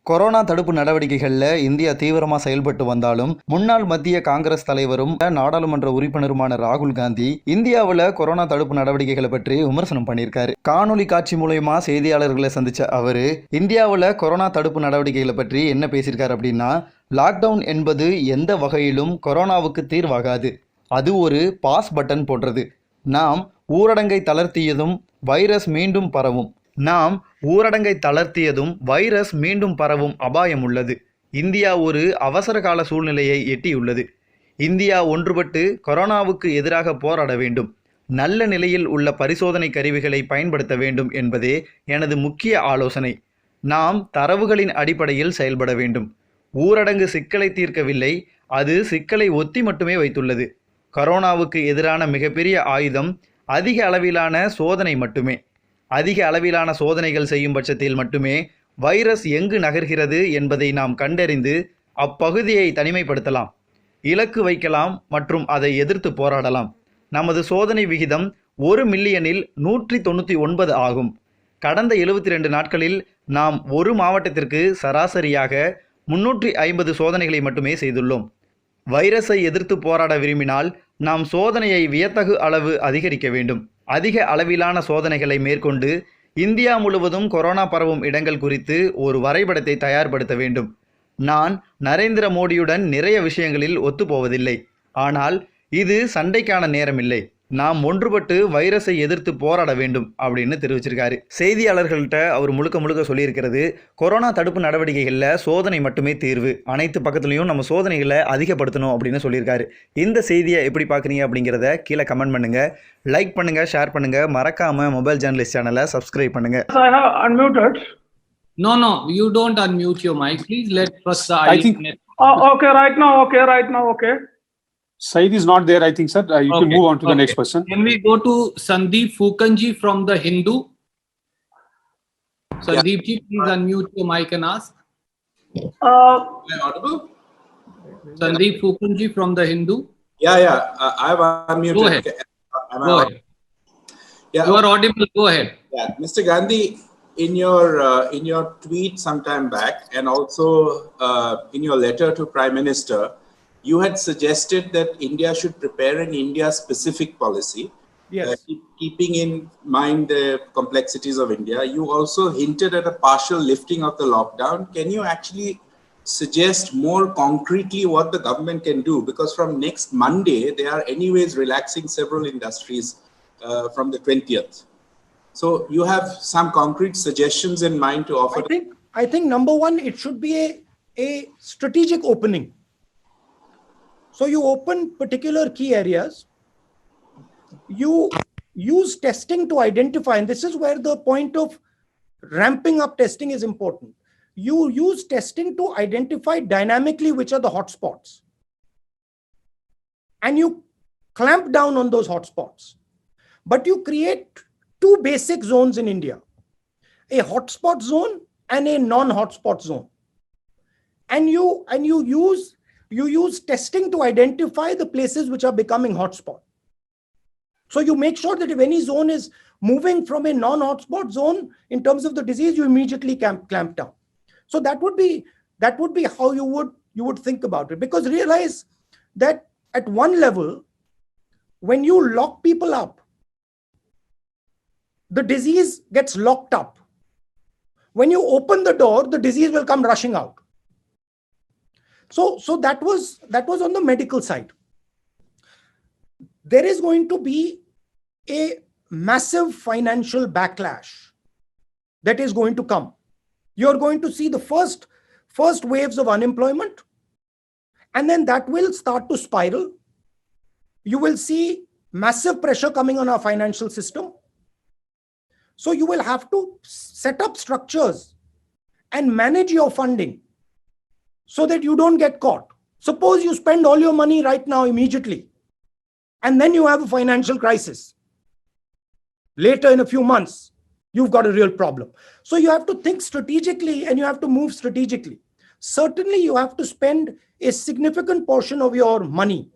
Corona தடுப்பு நடவடிக்கைகள்ல India தீவிரமா செயல்பட்டு வந்தாலும் முன்னாள் மத்திய காங்கிரஸ் தலைவரும் நாடாளுமன்ற உறுப்பினருமான ராகுல் காந்தி இந்தியாவில் கொரோனா தடுப்பு நடவடிக்கைகளை பற்றி விமர்சனம் பண்ணியிருக்காரு. காணொலி காட்சி மூலமா செய்தியாளர்களை சந்திச்ச அவரு இந்தியாவில் கொரோனா தடுப்பு நடவடிக்கைகளை பற்றி என்ன பேசியிருக்காரு அப்படின்னா, லாக்டவுன் என்பது எந்த வகையிலும் கொரோனாவுக்கு தீர்வாகாது. அது ஒரு பாஸ் பட்டன் போன்றது. நாம் ஊரடங்கை தளர்த்தியதும் வைரஸ் மீண்டும் பரவும் அபாயம் உள்ளது. இந்தியா ஒரு அவசர கால சூழ்நிலையை எட்டியுள்ளது. இந்தியா ஒன்றுபட்டு கொரோனாவுக்கு எதிராக போராட வேண்டும். நல்ல நிலையில் உள்ள பரிசோதனை கருவிகளை பயன்படுத்த வேண்டும் என்பதே எனது முக்கிய ஆலோசனை. நாம் தரவுகளின் அடிப்படையில் செயல்பட வேண்டும். ஊரடங்கு சிக்கலை தீர்க்கவில்லை, அது சிக்கலை ஒத்தி மட்டுமே வைத்துள்ளது. கொரோனாவுக்கு எதிரான மிகப்பெரிய ஆயுதம் அதிக அளவிலான சோதனை மட்டுமே. அதிக அளவிலான சோதனைகள் செய்யும் பட்சத்தில் மட்டுமே வைரஸ் எங்கு நகர்கிறது என்பதை நாம் கண்டறிந்து அப்பகுதியை தனிமைப்படுத்தலாம், இலக்கு வைக்கலாம் மற்றும் அதை எதிர்த்து போராடலாம். நமது சோதனை விகிதம் 1 மில்லியனில் 199 ஆகும். கடந்த 72 நாட்களில் நாம் ஒரு மாவட்டத்திற்கு சராசரியாக 350 சோதனைகளை மட்டுமே செய்துள்ளோம். வைரஸை எதிர்த்து போராட விரும்பினால் நாம் சோதனையை வியத்தகு அளவு அதிகரிக்க வேண்டும். அதிக அளவிலான சோதனைகளை மேற்கொண்டு இந்தியா முழுவதும் கொரோனா பரவும் இடங்கள் குறித்து ஒரு வரைபடத்தை தயார்படுத்த வேண்டும். நான் நரேந்திர மோடியுடன் நிறைய விஷயங்களில் ஒத்துப்போவதில்லை. ஆனால் இது சண்டைக்கான நேரமில்லை. நாம் ஒன்றுபட்டு வைரஸை எதிர்த்து போராட வேண்டும் அப்படின்னு தெரிவிச்சிருக்காரு. செய்தியாளர்கள்ட்ட அவர் முழுக்க சொல்லியிருக்கிறது, கொரோனா தடுப்பு நடவடிக்கைகளில் சோதனை மட்டுமே தீர்வு, அனைத்து பக்கத்துலையும் நம்ம சோதனைகளை அதிகப்படுத்தணும் அப்படின்னு சொல்லியிருக்காரு. இந்த செய்தியை எப்படி பார்க்குறீங்க அப்படிங்கிறத கீழே கமெண்ட் பண்ணுங்க, லைக் பண்ணுங்க, ஷேர் பண்ணுங்க, மறக்காம மொபைல் ஜேர்னலிஸ்ட் சேனலை சப்ஸ்கிரைப் பண்ணுங்க. I have unmuted. No, you don't unmute your mic. Please let first the I think. Okay, right now. Okay. Said is not there, I think, sir. You can move on to the next person. Can we go to Sandeep Fukanji from The Hindu? Sandeep ji, please unmute your mic and ask. Am I audible? Sandeep Fukanji from The Hindu. Yeah. I've unmuted. Go ahead. Am I Go audible? ahead. Yeah. You are audible. Go ahead. Yeah, Mr. Gandhi, in your tweet sometime back, and also in your letter to Prime Minister, you had suggested that India should prepare an India-specific policy, Yes. Keeping in mind the complexities of India. You also hinted at a partial lifting of the lockdown. Can you actually suggest more concretely what the government can do? Because from next Monday, they are anyways relaxing several industries from the 20th. So you have some concrete suggestions in mind to offer? I think number one, it should be a strategic opening. So you open particular key areas, you use testing to identify, and this is where the point of ramping up testing is important. You use testing to identify dynamically which are the hotspots, and you clamp down on those hotspots. But you create two basic zones in India, a hotspot zone and a non-hotspot zone. And you use testing to identify the places which are becoming hotspot. So you make sure that if any zone is moving from a non-hotspot zone in terms of the disease, you immediately clamp down. So that would be how you would think about it. Because realize that at one level, when you lock people up, the disease gets locked up. When you open the door, the disease will come rushing out. So that was on the medical side. There is going to be a massive financial backlash that is going to come. You're going to see the first waves of unemployment, and then that will start to spiral. You will see massive pressure coming on our financial system. So you will have to set up structures and manage your funding so that you don't get caught. Suppose you spend all your money right now immediately, and then you have a financial crisis. Later in a few months, you've got a real problem. So you have to think strategically and you have to move strategically. Certainly you have to spend a significant portion of your money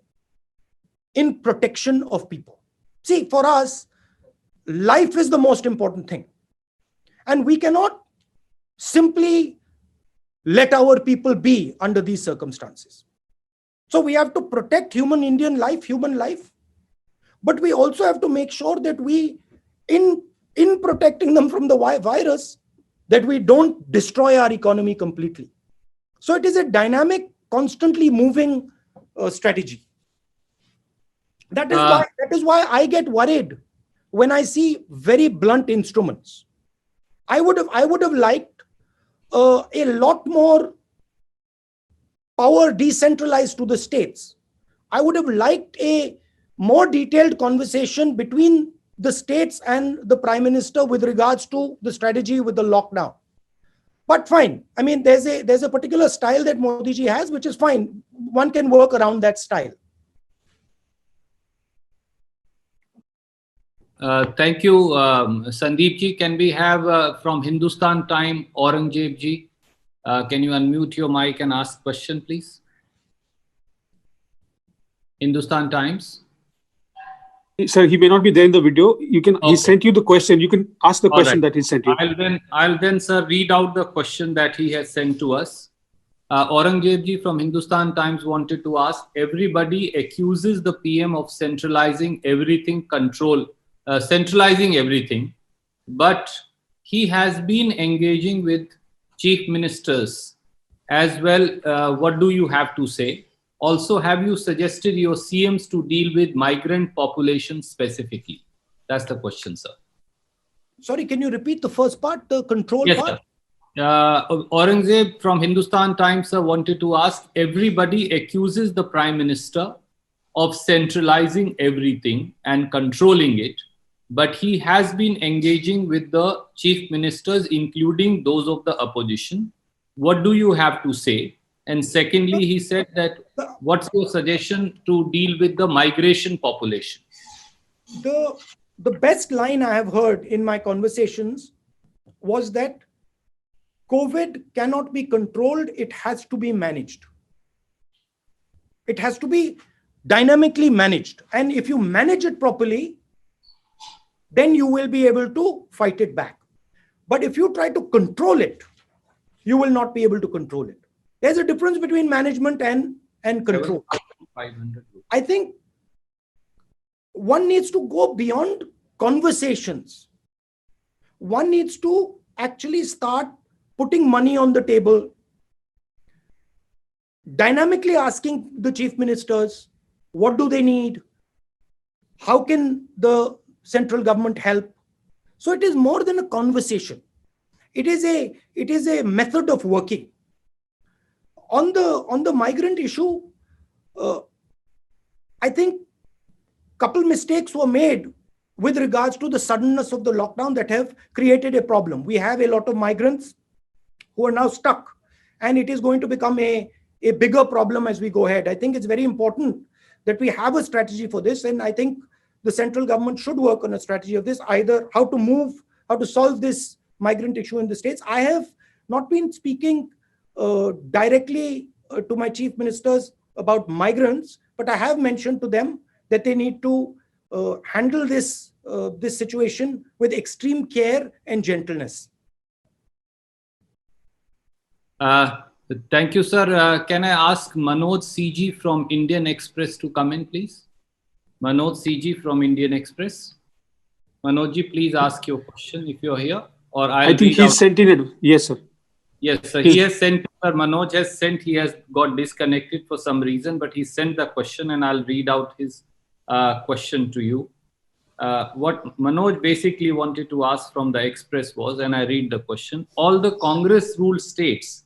in protection of people. See, for us, life is the most important thing. And we cannot simply let our people be under these circumstances. So we have to protect human life, but we also have to make sure that we, in protecting them from the virus, that we don't destroy our economy completely. So it is a dynamic, constantly moving strategy. That is why I get worried when I see very blunt instruments. I would have liked a lot more power decentralized to the states. I would have liked a more detailed conversation between the states and the Prime Minister with regards to the strategy with the lockdown. But fine. I mean, there's a particular style that Modi ji has, which is fine. One can work around that style. Thank you, Sandeep ji. Can we have from Hindustan Time, Aurangzeb ji? Can you unmute your mic and ask question, please? Hindustan Times. Sir, he may not be there in the video. You can. Okay. He sent you the question. You can ask the All question right. that he sent you. I'll then, sir, read out the question that he has sent to us. Aurangzeb ji from Hindustan Times wanted to ask: everybody accuses the PM of centralizing everything, centralizing everything, but he has been engaging with chief ministers as well. What do you have to say? Also, have you suggested your CMs to deal with migrant population specifically? That's the question, sir. Sorry, can you repeat the first part, the control Yes, part? sir. Aurangzeb from Hindustan Times, sir, wanted to ask: everybody accuses the Prime Minister of centralizing everything and controlling it, but he has been engaging with the chief ministers, including those of the opposition. What do you have to say? And secondly, he said that what's your suggestion to deal with the migration population? The best line I have heard in my conversations was that COVID cannot be controlled, it has to be managed. It has to be dynamically managed. And if you manage it properly, then you will be able to fight it back. But if you try to control it, you will not be able to control it. There's a difference between management and control. 500. I think one needs to go beyond conversations. One needs to actually start putting money on the table, dynamically asking the chief ministers, what do they need? How can the central government help? So it is more than a conversation. It is a method of working. On the migrant issue, I think a couple mistakes were made with regards to the suddenness of the lockdown that have created a problem. We have a lot of migrants who are now stuck, and it is going to become a bigger problem as we go ahead. I think it's very important that we have a strategy for this, and I think the central government should work on a strategy of this, either how to solve this migrant issue in the states. I have not been speaking directly to my chief ministers about migrants, but I have mentioned to them that they need to handle this situation with extreme care and gentleness. Thank you, sir. Can I ask Manoj CG from Indian Express to come in, please? Manoj CG from Indian Express. Manoj ji, please ask your question if you're here, or I think he's sent in it. Yes, sir. Yes, sir. He has sent, sir, Manoj has sent, he has got disconnected for some reason, but he sent the question and I'll read out his question to you. What Manoj basically wanted to ask from the Express was, and I read the question: all the Congress ruled states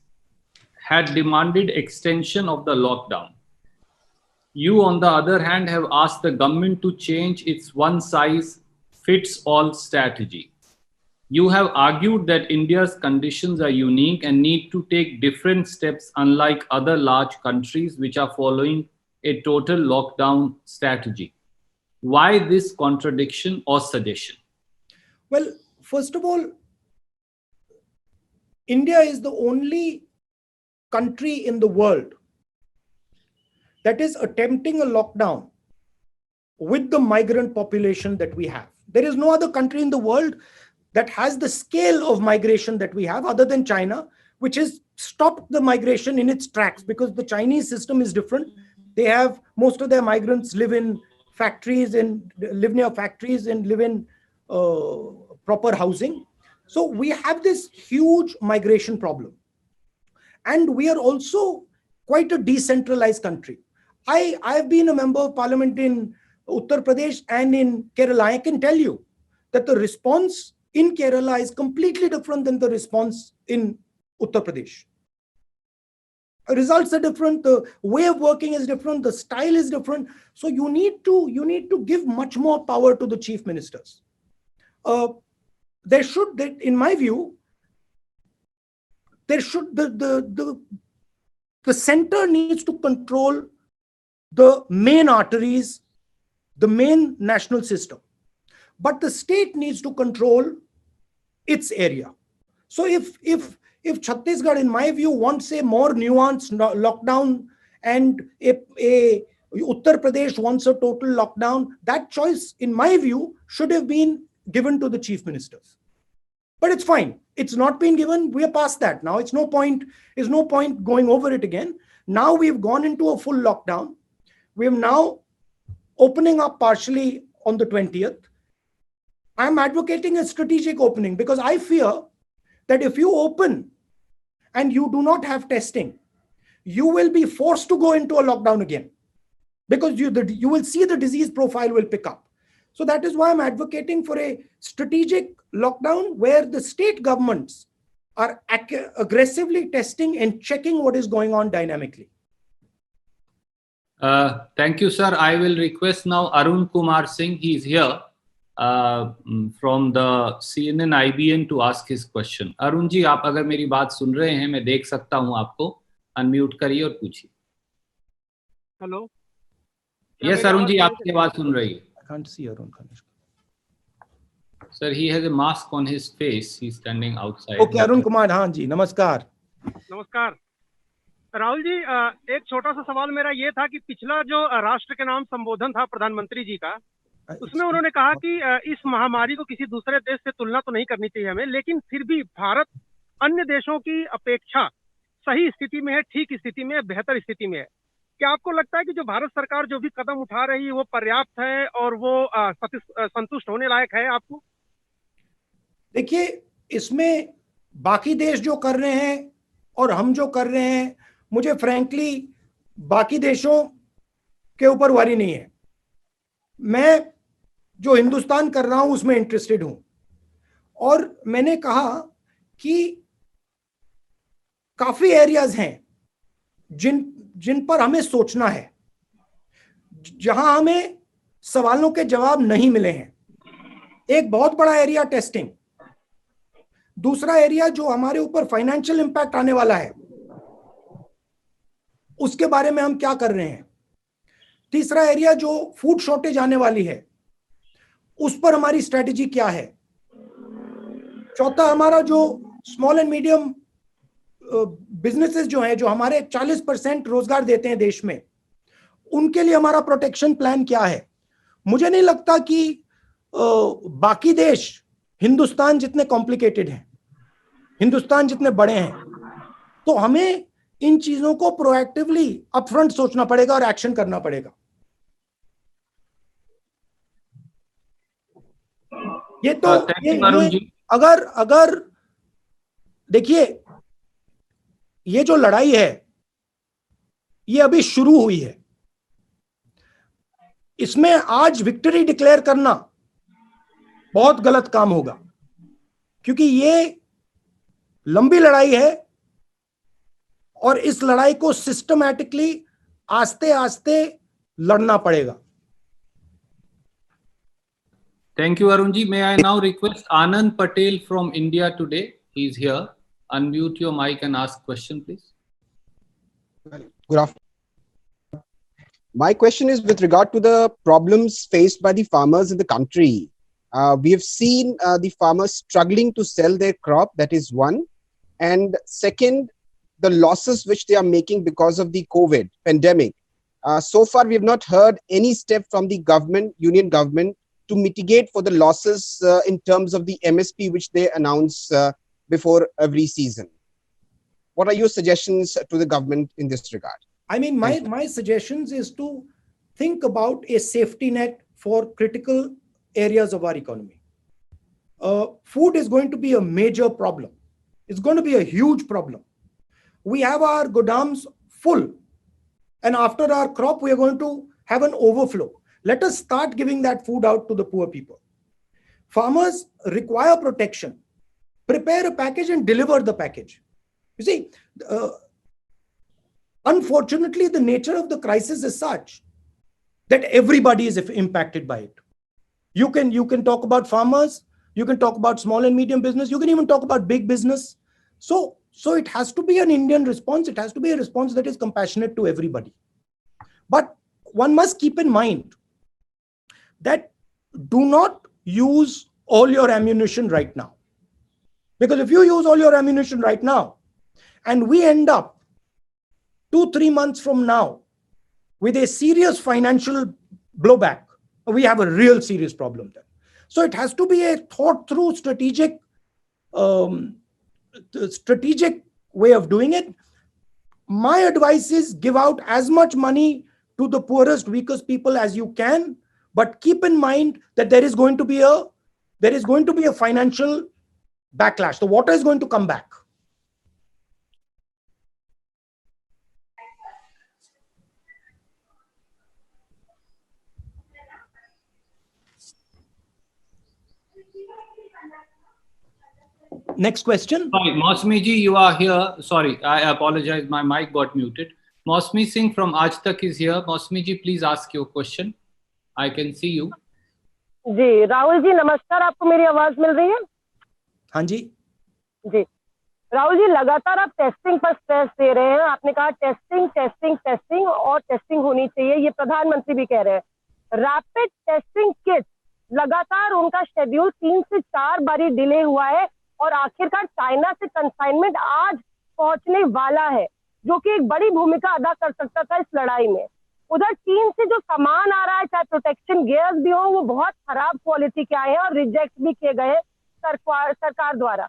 had demanded extension of the lockdown. You, on the other hand, have asked the government to change its one-size-fits-all strategy. You have argued that India's conditions are unique and need to take different steps, unlike other large countries which are following a total lockdown strategy. Why this contradiction or suggestion? Well, first of all, India is the only country in the world that is attempting a lockdown with the migrant population that we have. There is no other country in the world that has the scale of migration that we have, other than China, which is stopped the migration in its tracks, because the Chinese system is different. They have, most of their migrants live in factories and live near factories and live in proper housing. So we have this huge migration problem. And we are also quite a decentralized country. I've been a member of parliament in Uttar Pradesh and in Kerala. I can tell you that the response in Kerala is completely different than the response in Uttar Pradesh. Results are different, the way of working is different, the style is different. So you need to give much more power to the chief ministers. In my view, the center needs to control the main arteries, the main national system, but the state needs to control its area. So if Chhattisgarh, in my view, wants a more nuanced lockdown, and a Uttar Pradesh wants a total lockdown, that choice, in my view, should have been given to the chief ministers. But it's fine. It's not been given. We are past that now. There's no point going over it again. Now we've gone into a full lockdown. We're now opening up partially on the 20th. I'm advocating a strategic opening, because I fear that if you open and you do not have testing, you will be forced to go into a lockdown again, because you will see the disease profile will pick up. So that is why I'm advocating for a strategic lockdown where the state governments are aggressively testing and checking what is going on dynamically. Thank you, sir. I will request now Arun Kumar Singh. He is here from the CNN IBN to ask his question. Arun ji, आप अगर मेरी बात सुन रहे हैं, मैं देख सकता हूं आपको, अनम्यूट करिए और पूछिए. हेलो. Yes, Arun ji, आपकी आवाज सुन रही है. I can't see Arun. Sir, he has a mask on his face. He's standing outside. Okay, Arun Kumar, हाँ जी, नमस्कार. नमस्कार. राहुल जी, एक छोटा सा सवाल मेरा ये था कि पिछला जो राष्ट्र के नाम संबोधन था प्रधानमंत्री जी का, उसमें उन्होंने कहा कि इस महामारी को किसी दूसरे देश से तुलना तो नहीं करनी चाहिए हमें, लेकिन फिर भी भारत अन्य देशों की अपेक्षा सही स्थिति में है, ठीक स्थिति में है, बेहतर स्थिति में है. क्या आपको लगता है कि जो भारत सरकार जो भी कदम उठा रही है वो पर्याप्त है और वो संतुष्ट होने लायक है आपको? देखिए, इसमें बाकी देश जो कर रहे हैं और हम जो कर रहे हैं, मुझे फ्रैंकली बाकी देशों के ऊपर वरी नहीं है. मैं जो हिंदुस्तान कर रहा हूं उसमें इंटरेस्टेड हूं. और मैंने कहा कि काफी एरियाज हैं जिन पर हमें सोचना है, जहां हमें सवालों के जवाब नहीं मिले हैं. एक बहुत बड़ा एरिया टेस्टिंग, दूसरा एरिया जो हमारे ऊपर फाइनेंशियल इंपैक्ट आने वाला है उसके बारे में हम क्या कर रहे हैं, तीसरा एरिया जो फूड शॉर्टेज आने वाली है उस पर हमारी स्ट्रेटेजी क्या है, चौथा हमारा जो स्मॉल एंड मीडियम बिजनेसेस जो हैं, जो हमारे 40% रोजगार देते हैं देश में, उनके लिए हमारा प्रोटेक्शन प्लान क्या है. मुझे नहीं लगता कि बाकी देश हिंदुस्तान जितने कॉम्प्लिकेटेड हैं, हिंदुस्तान जितने बड़े हैं, तो हमें इन चीजों को प्रोएक्टिवली अपफ्रंट सोचना पड़ेगा और एक्शन करना पड़ेगा. ये तो अगर देखिए, ये जो लड़ाई है ये अभी शुरू हुई है. इसमें आज विक्ट्री डिक्लेयर करना बहुत गलत काम होगा, क्योंकि ये लंबी लड़ाई है और इस लड़ाई को सिस्टमैटिकली आस्ते आस्ते लड़ना पड़ेगा. Thank you, Arun ji. May I now request Anand Patel from India today? He is here. Unmute your mic and ask question, please. Good afternoon. My question is with regard to the problems faced by the farmers in the country. We have seen the farmers struggling to sell their crop, that is one. And second, the losses which they are making because of the COVID pandemic. So far, we have not heard any step from the government, union government, to mitigate for the losses in terms of the MSP which they announce before every season. what are your suggestions to the government in this regard? I mean, my suggestions is to think about a safety net for critical areas of our economy. Food is going to be a major problem. It's going to be a huge problem. We have our godams full, and after our crop, we are going to have an overflow. Let us start giving that food out to the poor people. Farmers require protection. Prepare a package and deliver the package. You see, unfortunately, the nature of the crisis is such that everybody is impacted by it. You can talk about farmers, you can talk about small and medium business, you can even talk about big business. So it has to be an Indian response. It has to be a response that is compassionate to everybody. But one must keep in mind that do not use all your ammunition right now. Because if you use all your ammunition right now, and we end up 2-3 months from now with a serious financial blowback, we have a real serious problem then. So it has to be a thought through strategic way of doing it. My advice is give out as much money to the poorest, weakest people as you can, but keep in mind that there is going to be a financial backlash. The water is going to come back. Next question. Sorry, Mausmi ji, you are here. Sorry, I apologize. My mic got muted. Mausmi Singh from Aaj Tak is here. Mausmi ji, please ask your question. I can see you. जी राहुल जी नमस्कार, आपको मेरी आवाज मिल रही है? हाँ जी जी राहुल जी, लगातार आप testing पर स्ट्रेस दे रहे हैं. आपने कहा टेस्टिंग टेस्टिंग टेस्टिंग और टेस्टिंग होनी चाहिए, ये प्रधानमंत्री भी कह रहे हैं. रैपिड टेस्टिंग किट लगातार उनका शेड्यूल 3 से 4 बारी डिले हुआ है और आखिरकार चाइना से कंसाइनमेंट आज पहुंचने वाला है, जो कि एक बड़ी भूमिका अदा कर सकता था इस लड़ाई में. उधर चीन से जो सामान आ रहा है, चाहे प्रोटेक्शन गियर्स भी हो, वो बहुत खराब क्वालिटी के आए हैं और रिजेक्ट भी किए गए सरकार द्वारा.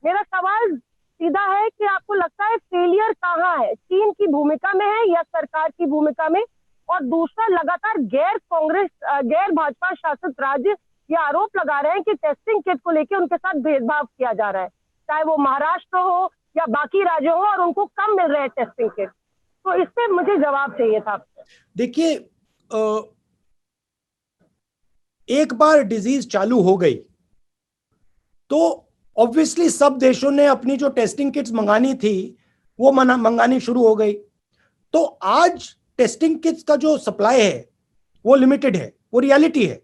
मेरा सवाल सीधा है कि आपको लगता है फेलियर कहाँ है, चीन की भूमिका में है या सरकार की भूमिका में? और दूसरा, लगातार गैर भाजपा शासित राज्य ये आरोप लगा रहे हैं कि टेस्टिंग किट को लेकर उनके साथ भेदभाव किया जा रहा है, चाहे वो महाराष्ट्र हो या बाकी राज्य हो, और उनको कम मिल रहे हैं टेस्टिंग किट. तो इस पे मुझे जवाब चाहिए था आपसे. देखिए, एक बार डिजीज चालू हो गई तो ऑब्वियसली सब देशों ने अपनी जो टेस्टिंग किट्स मंगानी थी वो मंगानी शुरू हो गई. तो आज टेस्टिंग किट्स का जो सप्लाई है वो लिमिटेड है, वो रियलिटी है.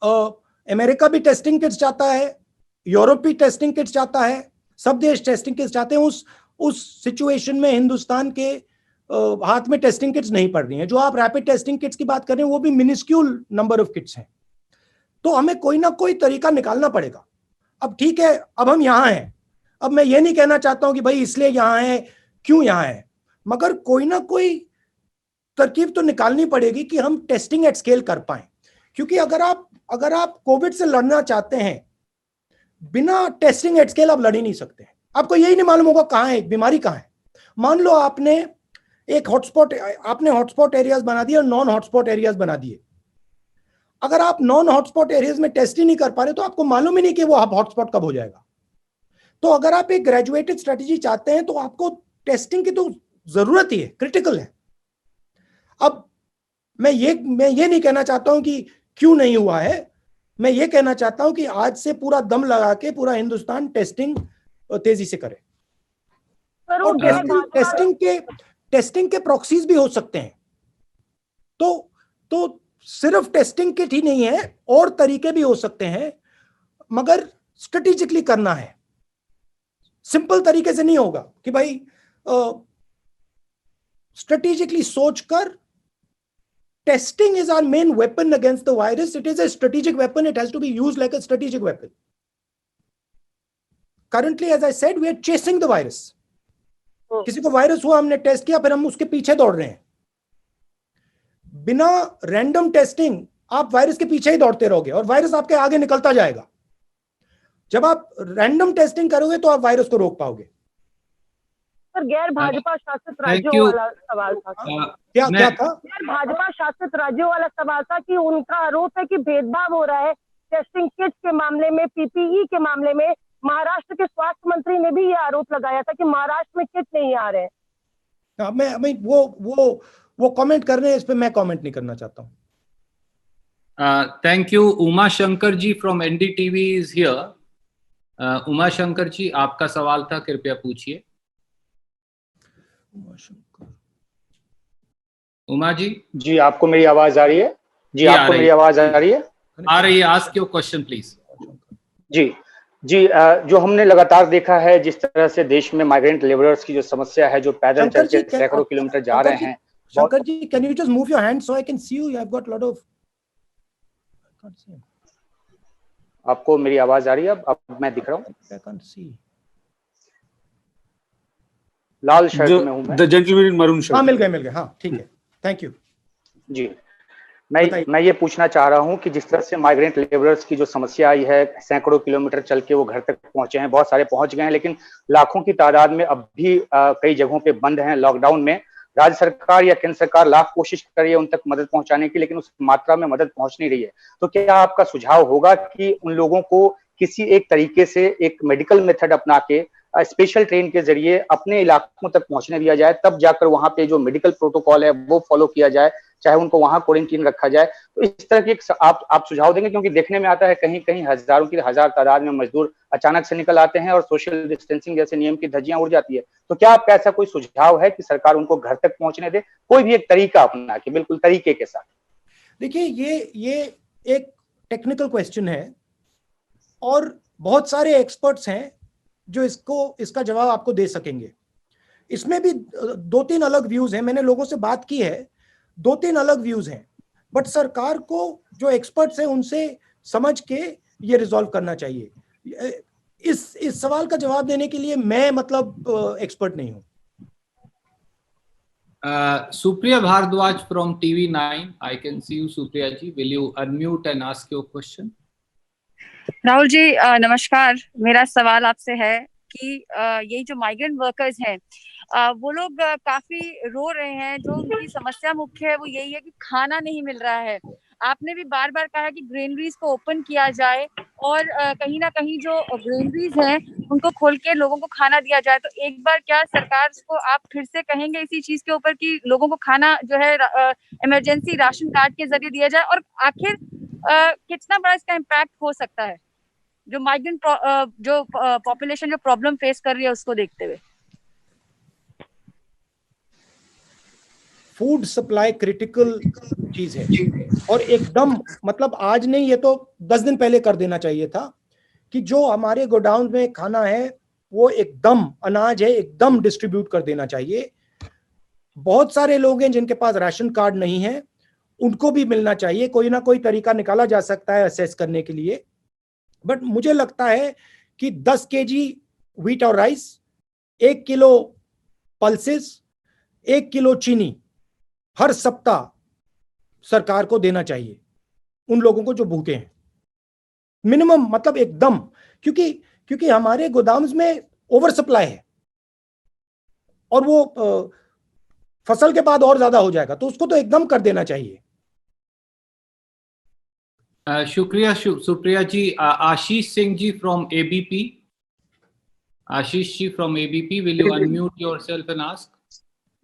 अमेरिका भी टेस्टिंग किट्स चाहता है, यूरोप भी टेस्टिंग किट्स चाहता है, सब देश टेस्टिंग किट्स चाहते हैं. उस सिचुएशन में हिंदुस्तान के हाथ में टेस्टिंग किट्स नहीं पड़ रही हैं. जो आप रैपिड टेस्टिंग किट्स की बात कर रहे हैं वो भी मिनिस्क्यूल नंबर ऑफ किट्स हैं. तो हमें कोई ना कोई तरीका निकालना पड़ेगा. अब ठीक है, अब हम यहाँ हैं. अब मैं ये नहीं कहना चाहता हूं कि भाई इसलिए यहाँ है, क्यों यहाँ है, मगर कोई ना कोई तरकीब तो निकालनी पड़ेगी कि हम टेस्टिंग एट स्केल कर पाए. क्योंकि अगर आप कोविड से लड़ना चाहते हैं, बिना टेस्टिंग एट स्केल आप लड़ ही नहीं सकते. आपको यही नहीं मालूम होगा कहाँ है बीमारी, कहाँ है. मान लो आपने हॉटस्पॉट एरियाज बना दिए और नॉन हॉटस्पॉट एरियाज बना दिए. अगर आप नॉन हॉटस्पॉट एरियाज में टेस्ट ही नहीं कर पा रहे तो आपको मालूम ही नहीं कि वो हॉटस्पॉट कब हो जाएगा. तो अगर आप एक ग्रेजुएटेड स्ट्रेटेजी चाहते हैं तो आपको टेस्टिंग की तो जरूरत ही है, क्रिटिकल है. अब मैं ये नहीं कहना चाहता हूं कि क्यों नहीं हुआ है, मैं ये कहना चाहता हूं कि आज से पूरा दम लगा के पूरा हिंदुस्तान टेस्टिंग तेजी से करे. और टेस्टिंग के प्रॉक्सीज भी हो सकते हैं. तो सिर्फ टेस्टिंग किट ही नहीं है, और तरीके भी हो सकते हैं, मगर स्ट्रेटेजिकली करना है. सिंपल तरीके से नहीं होगा कि भाई स्ट्रेटेजिकली सोचकर. Testing is our main weapon against the virus. It is a strategic weapon. It has to be used like a strategic weapon. Currently, as I said, we are chasing the virus. किसी को virus हुआ, हमने test किया, फिर हम उसके पीछे दौड़ रहे हैं. बिना रैंडम टेस्टिंग आप वायरस के पीछे ही दौड़ते रहोगे और वायरस आपके आगे निकलता जाएगा. जब आप रैंडम टेस्टिंग करोगे तो आप वायरस को रोक पाओगे. सर गैर भाजपा शासित Thank राज्यों you. वाला सवाल था। क्या मैं- क्या था? गैर भाजपा शासित राज्यों वाला सवाल था कि उनका आरोप है कि भेदभाव हो रहा है टेस्टिंग किट्स के मामले में, पीपीई के मामले में। महाराष्ट्र के स्वास्थ्य मंत्री ने भी ये आरोप लगाया था कि महाराष्ट्र में किट नहीं आ रहे हैं। हाँ, मैं वो कमेंट कर रहे हैं, इस पे मैं कमेंट नहीं करना चाहता हूँ। Thank you. Uma Shankar ji from NDTV is here. Uma Shankar ji, आपका सवाल था, कृपया पूछिए। उमा जी। जी, आपको मेरी आवाज आ रही है? जी, आ आपको रही मेरी है। आवाज आ रही है? आ रही है। Ask your question please. जी जी, जो हमने लगातार देखा है, जिस तरह से देश में माइग्रेंट लेबरर्स की जो समस्या है, जो पैदल चल के सैकड़ों किलोमीटर जा रहे हैं। Shankar ji, can you just move your hand so I can see you? I have got lot of, I can't see. आपको मेरी आवाज आ रही है? अब मैं दिख रहा हूँ? आई कांट सी। लाल शर्ट में हूँ मैं। The gentleman in maroon shirt. हाँ, मिल गए। हाँ, ठीक है, थैंक यू जी, मैं ये पूछना चाह रहा हूँ कि जिस तरह से माइग्रेंट लेबरर्स की जो समस्या आई है, सैकड़ों किलोमीटर चल के वो घर तक पहुंचे हैं, बहुत सारे पहुंच गए हैं, लेकिन लाखों की तादाद में अब भी कई जगहों पे बंद हैं लॉकडाउन में। राज्य सरकार या केंद्र सरकार लाख कोशिश कर रही है उन तक मदद पहुंचाने की, लेकिन उस मात्रा में मदद पहुंच नहीं रही है। तो क्या आपका सुझाव होगा कि उन लोगों को किसी एक तरीके से एक मेडिकल मेथड अपना के स्पेशल ट्रेन के जरिए अपने इलाकों तक पहुंचने दिया जाए, तब जाकर वहां पे जो मेडिकल प्रोटोकॉल है वो फॉलो किया जाए, चाहे उनको वहां क्वारंटीन रखा जाए? तो इस तरह की आप सुझाव देंगे? क्योंकि देखने में आता है कहीं कहीं हजारों की हजार तादाद में मजदूर अचानक से निकल आते हैं और सोशल डिस्टेंसिंग जैसे नियम की धज्जियां उड़ जाती है। तो क्या आपका ऐसा कोई सुझाव है कि सरकार उनको घर तक पहुंचने दे, कोई भी एक तरीका अपना के, बिल्कुल तरीके के साथ? देखिए, ये एक टेक्निकल क्वेश्चन है और बहुत सारे एक्सपर्ट्स हैं जो इसका जवाब आपको दे सकेंगे। इसमें भी 2-3 अलग व्यूज हैं। मैंने लोगों से बात की है, 2-3 अलग व्यूज हैं, बट सरकार को जो एक्सपर्ट्स हैं उनसे समझ के ये रिजॉल्व करना चाहिए। इस सवाल का जवाब देने के लिए मैं मतलब एक्सपर्ट नहीं हूं। Supriya Bhardwaj from TV9, I can see you, Supriya ji. Will you unmute and ask your question? Rahul ji, नमस्कार। मेरा सवाल आपसे है कि यही जो माइग्रेंट वर्कर्स हैं, वो लोग काफी रो रहे हैं। जो उनकी समस्या मुख्य है वो यही है कि खाना नहीं मिल रहा है। आपने भी बार बार कहा कि ग्रेनरीज को ओपन किया जाए और कहीं ना कहीं जो ग्रेनरीज हैं उनको खोल के लोगों को खाना दिया जाए। तो एक बार क्या सरकार को आप फिर से कहेंगे इसी चीज के ऊपर कि लोगों को खाना जो है इमरजेंसी राशन कार्ड के जरिए दिया जाए? और आखिर कितना बड़ा इसका इम्पैक्ट हो सकता है जो माइग्रेंट जो पॉपुलेशन जो प्रॉब्लम फेस कर रही है उसको देखते हुए? फूड सप्लाई क्रिटिकल चीज है और एकदम मतलब आज नहीं, ये तो 10 दिन पहले कर देना चाहिए था कि जो हमारे गोडाउन में खाना है वो एकदम अनाज है, एकदम डिस्ट्रीब्यूट कर देना चाहिए। बहुत सारे लोग हैं जिनके पास राशन कार्ड नहीं है, उनको भी मिलना चाहिए। कोई ना कोई तरीका निकाला जा सकता है असेस करने के लिए। बट मुझे लगता है कि 10 केजी व्हीट और राइस, 1 किलो पल्सेस, 1 किलो चीनी हर सप्ताह सरकार को देना चाहिए उन लोगों को जो भूखे हैं, मिनिमम, मतलब एकदम। क्योंकि हमारे गोदाम्स में ओवर सप्लाई है और वो फसल के बाद और ज्यादा हो जाएगा, तो उसको तो एकदम कर देना चाहिए। शुक्रिया सुप्रिया जी। Ashish Singh ji from ABP. Ashish ji from ABP, will you unmute yourself and ask?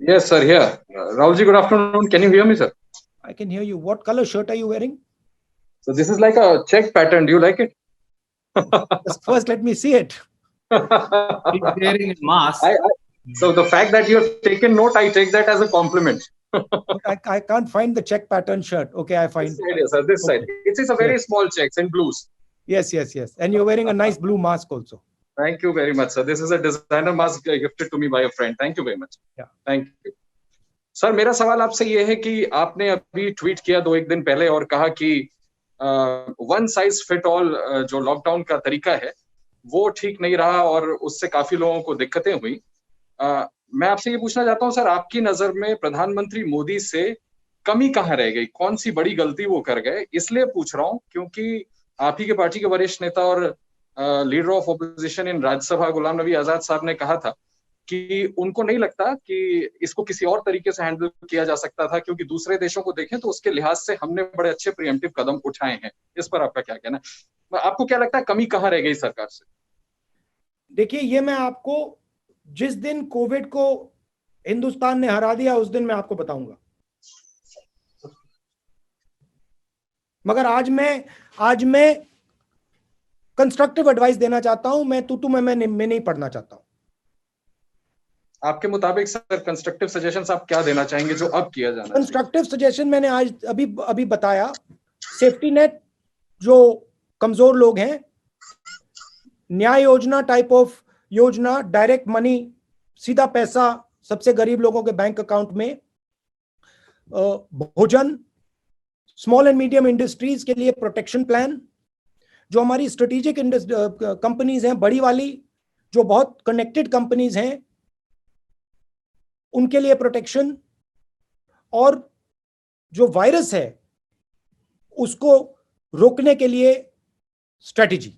Yes, sir. Here, Rahul ji. Good afternoon. Can you hear me, sir? I can hear you. What color shirt are you wearing? So this is like a check pattern. Do you like it? First, let me see it. He's wearing a mask. So the fact that you have taken note, I take that as a compliment. I can't find the check pattern shirt. Okay, I find this side, yes, sir. This side. It is a very small checks in blues. Yes. And you're wearing a nice blue mask also. Thank you very much, sir. This is a designer mask gifted to me by a friend. Thank you very much. Yeah. Thank you. Sir, मेरा सवाल आपसे ये है कि आपने अभी tweet किया 2-1 दिन पहले और कहा कि वन साइज फिट ऑल जो लॉकडाउन का तरीका है वो ठीक नहीं रहा और उससे काफी लोगों को दिक्कतें हुई। मैं आपसे ये पूछना चाहता हूँ सर, आपकी नजर में प्रधानमंत्री मोदी से कमी कहाँ रह गई? कौन सी बड़ी गलती वो कर गए? इसलिए पूछ रहा हूँ क्योंकि आप ही के पार्टी के वरिष्ठ नेता और leader of opposition in Rajya Sabha Ghulam Nabi Azad साहब ने कहा था कि उनको नहीं लगता कि इसको किसी और तरीके से हैंडल किया जा सकता था, क्योंकि दूसरे देशों को देखें तो उसके लिहाज से हमने बड़े अच्छे प्रिएम्प्टिव कदम उठाए हैं। इस पर आपका क्या कहना है? आपको क्या लगता है कमी कहाँ रह गई सरकार से? देखिए, ये मैं आपको जिस दिन कोविड को हिंदुस्तान ने हरा दिया उस दिन मैं आपको बताऊंगा। मगर आज मैं कंस्ट्रक्टिव एडवाइस देना चाहता हूं। मैं तू मैं नहीं पढ़ना चाहता हूं। आपके मुताबिक सर कंस्ट्रक्टिव सजेशंस आप क्या देना चाहेंगे जो अब किया जाना चाहिए? कंस्ट्रक्टिव सजेशन मैंने आज अभी बताया। सेफ्टी नेट, जो कमजोर लोग हैं, न्याय योजना टाइप ऑफ योजना, डायरेक्ट मनी, सीधा पैसा सबसे गरीब लोगों के बैंक अकाउंट में, भोजन, स्मॉल एंड मीडियम इंडस्ट्रीज के लिए प्रोटेक्शन प्लान, जो हमारी स्ट्रेटेजिक कंपनीज हैं, बड़ी वाली जो बहुत कनेक्टेड कंपनीज हैं, उनके लिए प्रोटेक्शन, और जो वायरस है उसको रोकने के लिए स्ट्रेटेजी।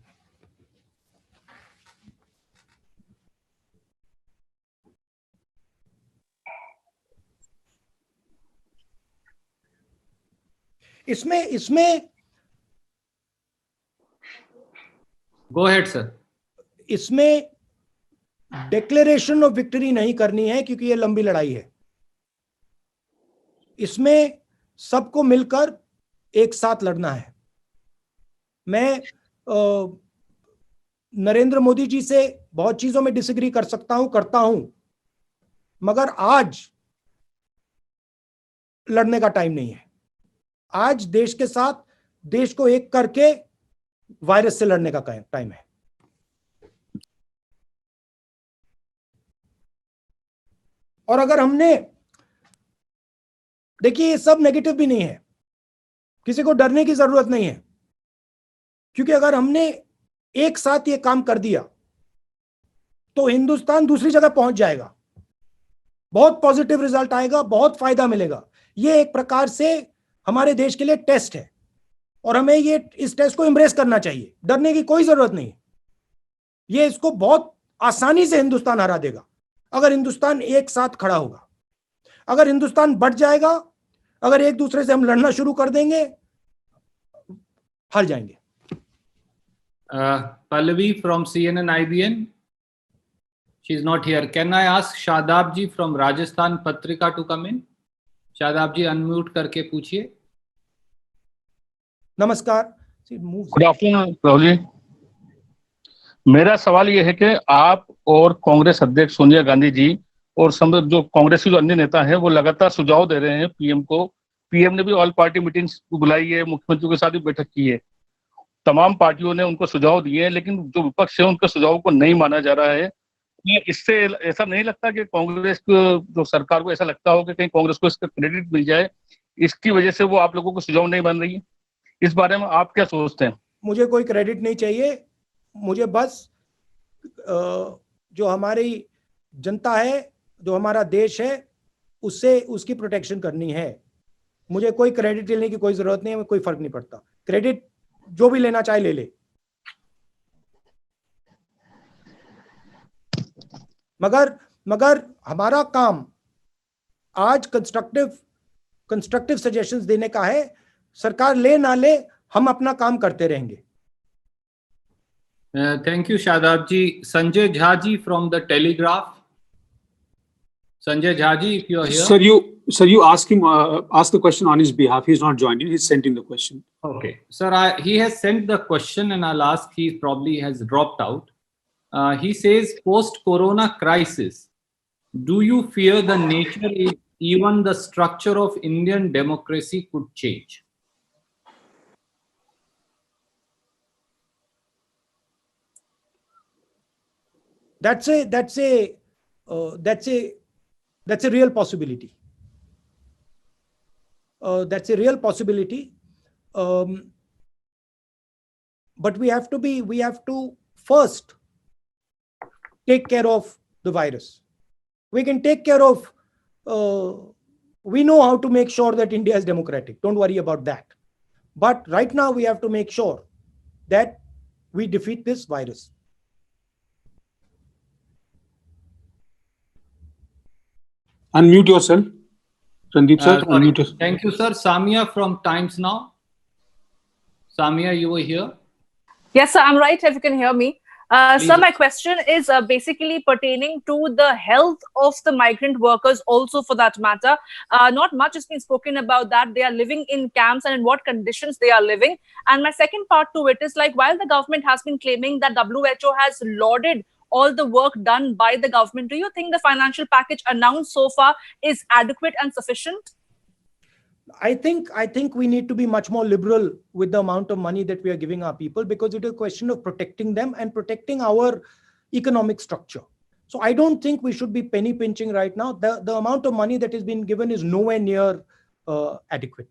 इसमें गो अहेड सर। इसमें डिक्लेरेशन ऑफ विक्ट्री नहीं करनी है, क्योंकि ये लंबी लड़ाई है। इसमें सबको मिलकर एक साथ लड़ना है। मैं नरेंद्र मोदी जी से बहुत चीजों में डिसएग्री कर सकता हूं, करता हूं, मगर आज लड़ने का टाइम नहीं है। आज देश के साथ, देश को एक करके वायरस से लड़ने का टाइम है। और अगर हमने, देखिए, ये सब नेगेटिव भी नहीं है, किसी को डरने की जरूरत नहीं है, क्योंकि अगर हमने एक साथ ये काम कर दिया तो हिंदुस्तान दूसरी जगह पहुंच जाएगा, बहुत पॉजिटिव रिजल्ट आएगा, बहुत फायदा मिलेगा। ये एक प्रकार से हमारे देश के लिए टेस्ट है, और हमें इस टेस्ट को एम्ब्रेस करना चाहिए। डरने की कोई जरूरत नहीं है। ये इसको बहुत आसानी से हिंदुस्तान हरा देगा अगर हिंदुस्तान एक साथ खड़ा होगा। अगर हिंदुस्तान बढ़ जाएगा, अगर एक दूसरे से हम लड़ना शुरू कर देंगे, हार जाएंगे। Pallavi from CNN IBN. She is not here. Can I ask Shadab ji from Rajasthan Patrika to come in? Shadab ji unmute करके पूछिए। नमस्कार। Good afternoon Rahul ji. मेरा सवाल यह है कि आप और कांग्रेस अध्यक्ष सोनिया गांधी जी और जो कांग्रेस के जो अन्य नेता हैं वो लगातार सुझाव दे रहे हैं पीएम को। पीएम ने भी ऑल पार्टी मीटिंग्स बुलाई है, मुख्यमंत्रियों के साथ भी बैठक की है, तमाम पार्टियों ने उनको सुझाव दिए हैं, लेकिन जो विपक्ष है उनके सुझाव को नहीं माना जा रहा है। इससे ऐसा नहीं लगता कि कांग्रेस जो सरकार को ऐसा लगता हो कि कहीं कांग्रेस को इसका क्रेडिट मिल जाए, इसकी वजह से वो आप लोगों को सुझाव नहीं बन रही है? इस बारे में आप क्या सोचते हैं? मुझे कोई क्रेडिट नहीं चाहिए। मुझे बस जो हमारी जनता है, जो हमारा देश है, उससे उसकी प्रोटेक्शन करनी है। मुझे कोई क्रेडिट लेने की कोई जरूरत नहीं है, कोई फर्क नहीं पड़ता। क्रेडिट जो भी लेना चाहे ले ले, मगर हमारा काम आज कंस्ट्रक्टिव सजेशंस देने का है। सरकार ले ना ले, हम अपना काम करते रहेंगे। Thank you Shadab ji. Sanjay Jha ji from the Telegraph. Sanjay Jhaji, if you are here. Sir, you ask him, ask the question on his behalf. He's not joined in. He's sent in the question. Okay, sir, he has sent the question, and I'll ask. He probably has dropped out. He says, post-corona crisis, do you fear the nature, even the structure of Indian democracy could change? That's a real possibility. That's a real possibility. But we have to first take care of the virus. We can take care of, we know how to make sure that India is democratic. Don't worry about that. But right now we have to make sure that we defeat this virus. Unmute yourself. Randeep sir, Sorry. unmute yourself. Thank you, sir. Samia from Times Now. Samia, you were here. Yes, sir, I'm right, if you can hear me. Please. Sir, my question is basically pertaining to the health of the migrant workers also, for that matter. Not much has been spoken about that. They are living in camps and in what conditions they are living. And my second part to it is, like, while the government has been claiming that WHO has lauded all the work done by the government, do you think the financial package announced so far is adequate and sufficient? I think we need to be much more liberal with the amount of money that we are giving our people, because it is a question of protecting them and protecting our economic structure. So I don't think we should be penny pinching right now. The amount of money that is being given is nowhere near adequate.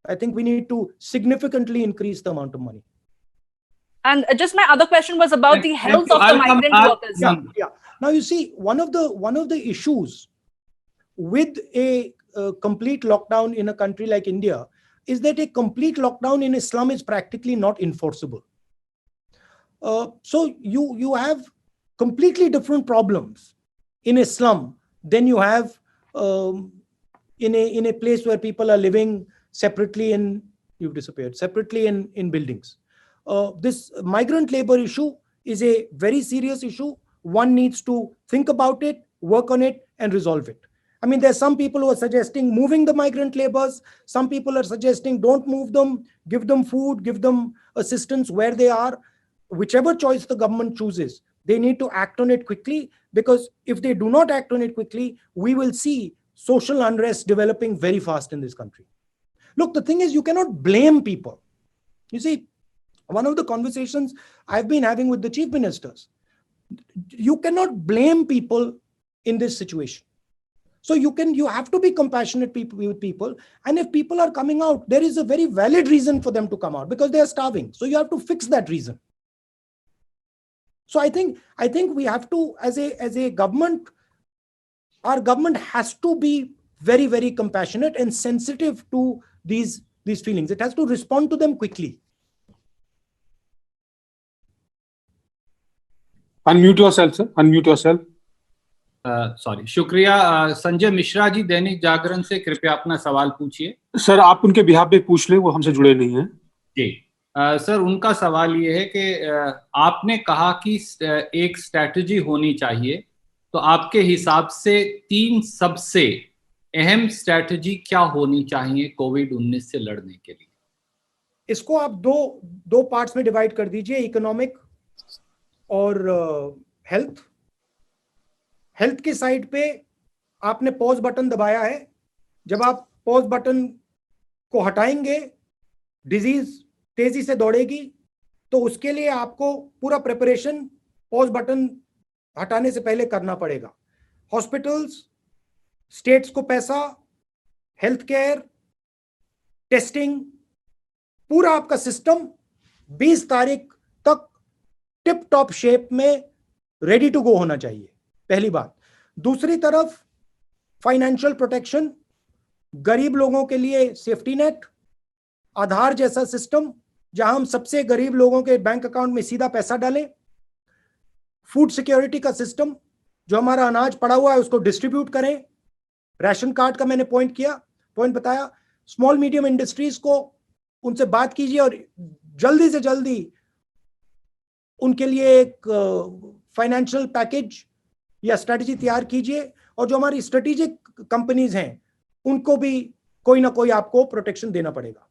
I think we need to significantly increase the amount of money. And just my other question was about the health of the migrant workers. Yeah. Now you see, one of the issues with a complete lockdown in a country like India is that a complete lockdown in a slum is practically not enforceable. So you have completely different problems in a slum than you have in a place where people are living separately in buildings. This migrant labor issue is a very serious issue. One needs to think about it, work on it, and resolve it. I mean, there's some people who are suggesting moving the migrant laborers. Some people are suggesting don't move them, give them food, give them assistance where they are. Whichever choice the government chooses, they need to act on it quickly, because if they do not act on it quickly, we will see social unrest developing very fast in this country. Look, the thing is, you cannot blame people. You see, one of the conversations I've been having with the chief ministers, you cannot blame people in this situation. So you have to be compassionate with people. And if people are coming out, there is a very valid reason for them to come out, because they are starving. So you have to fix that reason. So I think we have to, as a government, our government has to be very, very compassionate and sensitive to these feelings. It has to respond to them quickly. Unmute yourself, sir. Unmute yourself. Sorry, शुक्रिया। संजय मिश्रा जी, दैनिक जागरण से, कृपया अपना सवाल पूछिए। Sir, आप उनके behalf पे पूछ ले, वो हमसे जुड़े नहीं हैं। जी सर, उनका सवाल ये है कि आपने कहा कि एक स्ट्रैटेजी होनी चाहिए, तो आपके हिसाब से 3 सबसे अहम स्ट्रैटेजी क्या होनी चाहिए कोविड-19 से लड़ने के लिए? इसको आप दो पार्ट्स में डिवाइड कर दीजिए, इकोनॉमिक और हेल्थ के साइड पे आपने पॉज बटन दबाया है। जब आप पॉज बटन को हटाएंगे, डिजीज तेजी से दौड़ेगी, तो उसके लिए आपको पूरा प्रिपरेशन पॉज बटन हटाने से पहले करना पड़ेगा। हॉस्पिटल्स, स्टेट्स को पैसा, हेल्थ केयर, टेस्टिंग, पूरा आपका सिस्टम 20 तारीख तक टिप टॉप शेप में रेडी टू गो होना चाहिए, पहली बात। दूसरी तरफ फाइनेंशियल प्रोटेक्शन, गरीब लोगों के लिए सेफ्टी नेट, आधार जैसा सिस्टम जहां हम सबसे गरीब लोगों के बैंक अकाउंट में सीधा पैसा डालें, फूड सिक्योरिटी का सिस्टम, जो हमारा अनाज पड़ा हुआ है उसको डिस्ट्रीब्यूट करें, राशन कार्ड का मैंने पॉइंट बताया, स्मॉल मीडियम इंडस्ट्रीज को उनसे बात कीजिए और जल्दी से जल्दी उनके लिए एक फाइनेंशियल पैकेज या स्ट्रेटजी तैयार कीजिए, और जो हमारी स्ट्रेटेजिक कंपनीज हैं उनको भी कोई ना कोई आपको प्रोटेक्शन देना पड़ेगा।